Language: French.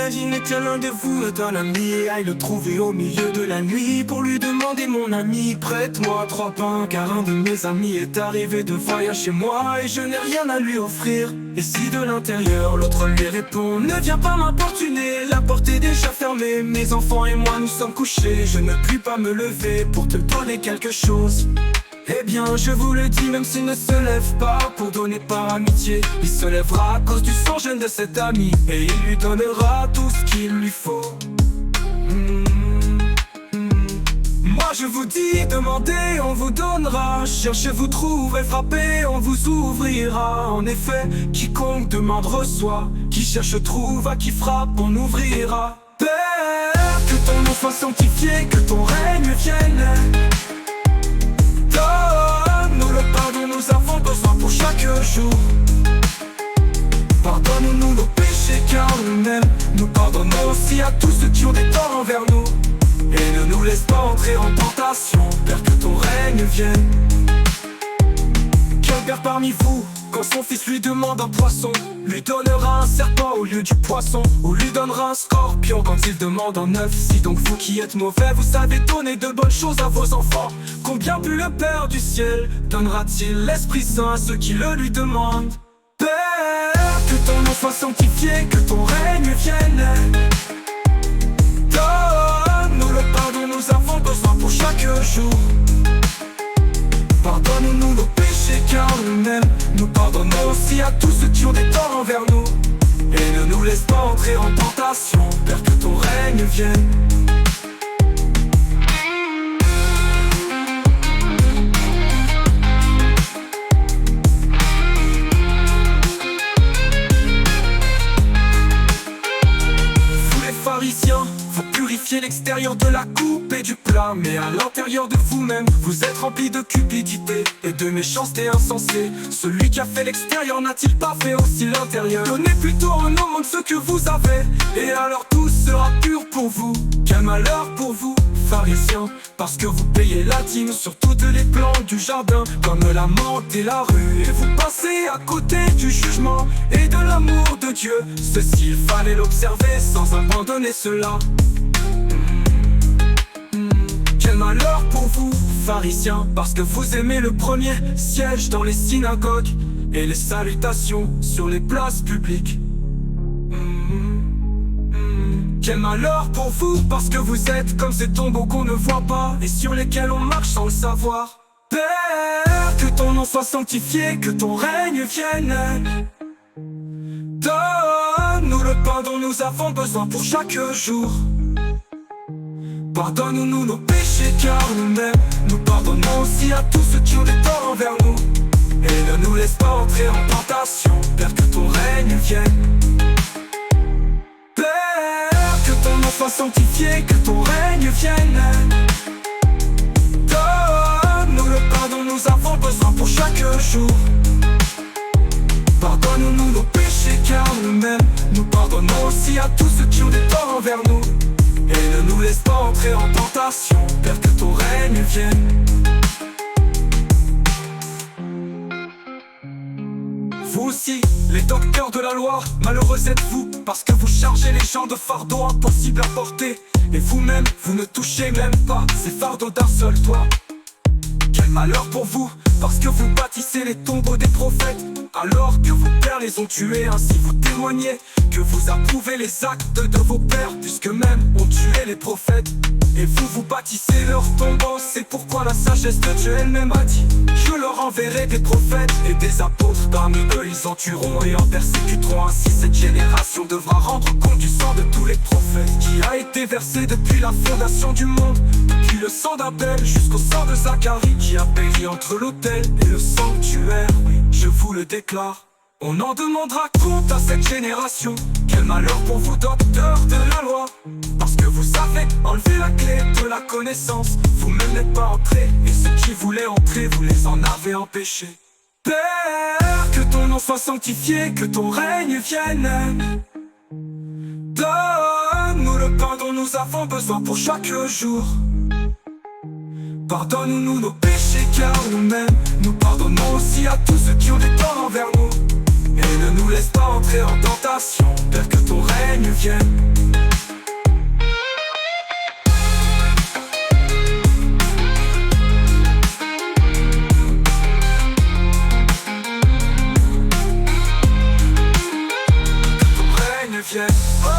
Imaginez que l'un de vous est un ami et aille le trouver au milieu de la nuit pour lui demander: mon ami, prête-moi 3 pains, car un de mes amis est arrivé de voyage chez moi et je n'ai rien à lui offrir. Et si de l'intérieur l'autre lui répond: ne viens pas m'importuner, la porte est déjà fermée, mes enfants et moi nous sommes couchés, je ne puis pas me lever pour te donner quelque chose. Eh bien je vous le dis, même s'il ne se lève pas pour donner par amitié, il se lèvera à cause du sang jeune de cet ami, et il lui donnera tout ce qu'il lui faut. Moi je vous dis, demandez, on vous donnera, cherchez, vous trouverez, frappez, on vous ouvrira. En effet, quiconque demande reçoit, qui cherche trouve, à qui frappe on ouvrira. Père, que ton nom soit sanctifié, que ton règne vienne. Donne-nous le pain dont nous avons besoin pour chaque jour. Pardonne-nous nos péchés car nous-mêmes nous pardonnons aussi à tous ceux qui ont des torts envers nous. Et ne nous laisse pas entrer en tentation, Père, que ton règne vienne. Quel père parmi vous, quand son fils lui demande un poisson, lui donnera un serpent au lieu du poisson, ou lui donnera un scorpion quand il demande un œuf? Si donc vous qui êtes mauvais, vous savez donner de bonnes choses à vos enfants, combien plus le Père du ciel donnera-t-il l'Esprit Saint à ceux qui le lui demandent? Père, que ton nom soit sanctifié, que ton règne vienne. Donne-nous le pain dont nous avons besoin pour chaque jour. Pardonne-nous nos péchés car nous-mêmes nous pardonnons aussi à tous ceux qui ont des torts envers nous. Et ne nous laisse pas entrer en tentation, Père, que ton règne vienne. Vous les pharisiens, vous purifiez l'extérieur de la coupe et du plat, mais à l'intérieur de vous-même, vous êtes remplis de cupidité et de méchanceté insensée. Celui qui a fait l'extérieur n'a-t-il pas fait aussi l'intérieur? Donnez plutôt au monde ce que vous avez, et alors tout sera pur pour vous. Quel malheur pour vous, pharisiens, parce que vous payez la dîme sur toutes les plantes du jardin, comme la menthe et la rue, et vous passez à côté du jugement et de l'amour de Dieu. Ceci, il fallait l'observer sans abandonner cela. Quel malheur pour vous, pharisiens, parce que vous aimez le premier siège dans les synagogues et les salutations sur les places publiques. Quel malheur pour vous, parce que vous êtes comme ces tombeaux qu'on ne voit pas et sur lesquels on marche sans le savoir. Père, que ton nom soit sanctifié, que ton règne vienne. Donne-nous le pain dont nous avons besoin pour chaque jour. Pardonne-nous nos péchés car nous-mêmes nous pardonnons aussi à tous ceux qui ont des torts envers nous. Et ne nous laisse pas entrer en tentation, Père, que ton règne vienne. Père, que ton nom soit sanctifié, que ton règne vienne. Donne-nous le pain dont nous avons besoin pour chaque jour. Pardonne-nous nos péchés car nous-mêmes nous pardonnons aussi à tous ceux qui ont des torts envers nous. Et ne nous laisse pas entrer en tentation, Père, que ton règne vienne. Vous aussi, les docteurs de la loi, malheureux êtes-vous, parce que vous chargez les gens de fardeaux impossibles à porter, et vous-même, vous ne touchez même pas ces fardeaux d'un seul toit. Quel malheur pour vous, parce que vous bâtissez les tombeaux des prophètes, alors que vos pères les ont tués. Ainsi vous témoignez que vous approuvez les actes de vos pères, puisque même ont tué les prophètes. Et vous bâtissez leurs tombeaux. C'est pourquoi la sagesse de Dieu elle-même a dit: je leur enverrai des prophètes et des apôtres. Parmi eux ils en tueront et en persécuteront. Ainsi cette génération devra rendre compte du sang de tous les prophètes, qui a été versé depuis la fondation du monde, depuis le sang d'Abel jusqu'au sang de Zacharie, qui a péri entre l'autel et le sanctuaire. Oui, je vous le déclare, on en demandera compte à cette génération. Quel malheur pour vous, docteurs de la loi, parce que vous savez enlever la clé de la connaissance. Vous-même n'êtes pas entrés, et ceux qui voulaient entrer, vous les en avez empêchés. Père, que ton nom soit sanctifié, que ton règne vienne. Donne-nous le pain dont nous avons besoin pour chaque jour. Pardonne-nous nos péchés car nous-mêmes nous pardonnons aussi à tous ceux qui ont des torts envers nous. Et ne nous laisse pas entrer en tentation, Père, que ton règne règne vienne. Vienne.